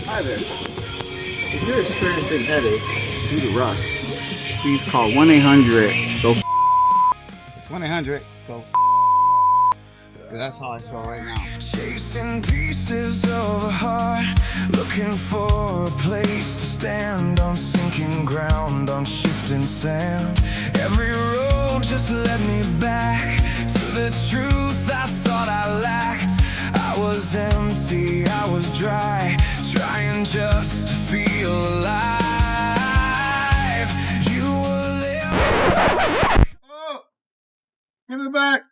Hi there. If you're experiencing headaches due to rust, please call 1-800-GO. It's 1-800-GO. That's how I feel right now. Chasing pieces of a heart, looking for a place to stand on sinking ground, on shifting sand. Every road just led me back to the truth I thought I lacked. I was empty, I was dry, trying just to feel alive. You were there. Oh, give it back.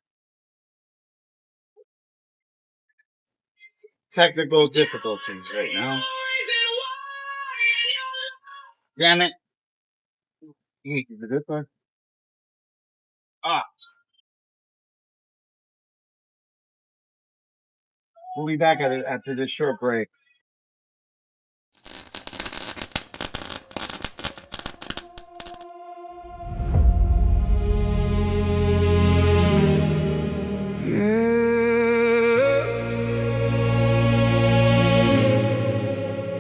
Technical difficulties right now. Damn it. You need the good part. We'll be back at it after this short break.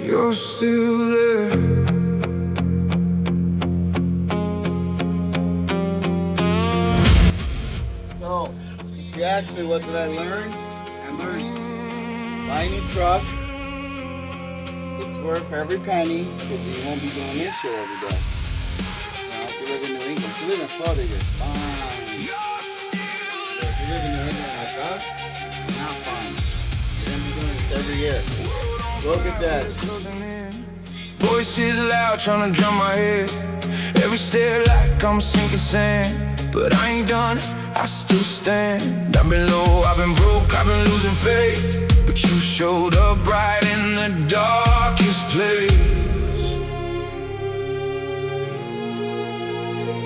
You're still there. So, if you ask me what did I learn? I learned buy a new truck. It's worth every penny because you won't be doing this show every day. Now, if you live in New England, if you live in Florida, you're fine. But if you live in New England like us, you're not fine. You're going to be doing this every year. Look at this. Voices loud trying to drown my head. Every step like I'm sinking sand. But I ain't done, I still stand. I've been low, I've been broke, I've been losing faith. But you showed up bright in the darkest place.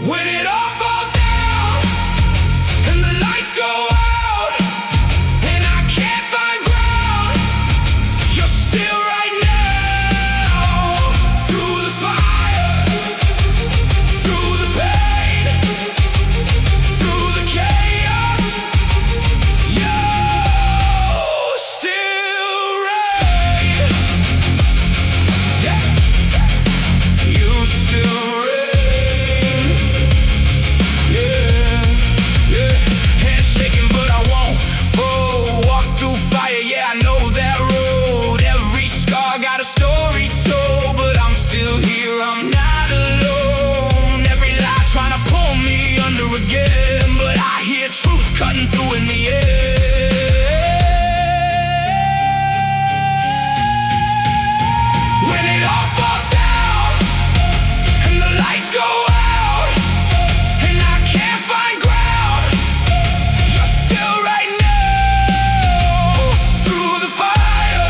When it all falls down and the lights go out and I can't find ground, you're still right now. Through the fire, through the pain, through the chaos, you still reign. Yeah. You still reign. Yeah, yeah. Hands shaking but I won't fall. Walk through fire, yeah, I know that road. Every scar got a story told, but I'm still here, I'm not alone. Every lie trying to pull me under again, but I hear truth cutting through in the air. When it all falls down and the lights go out and I can't find ground, you're still right now. Through the fire,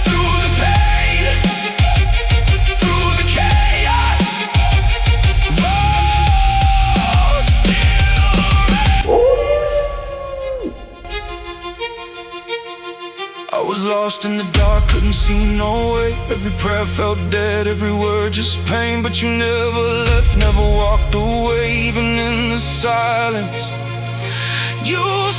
through the pain, through the chaos, oh, still reign. I was lost in the dark, couldn't see no way. Every prayer felt dead, every word just pain. But you never left, never walked away. Even in the silence, you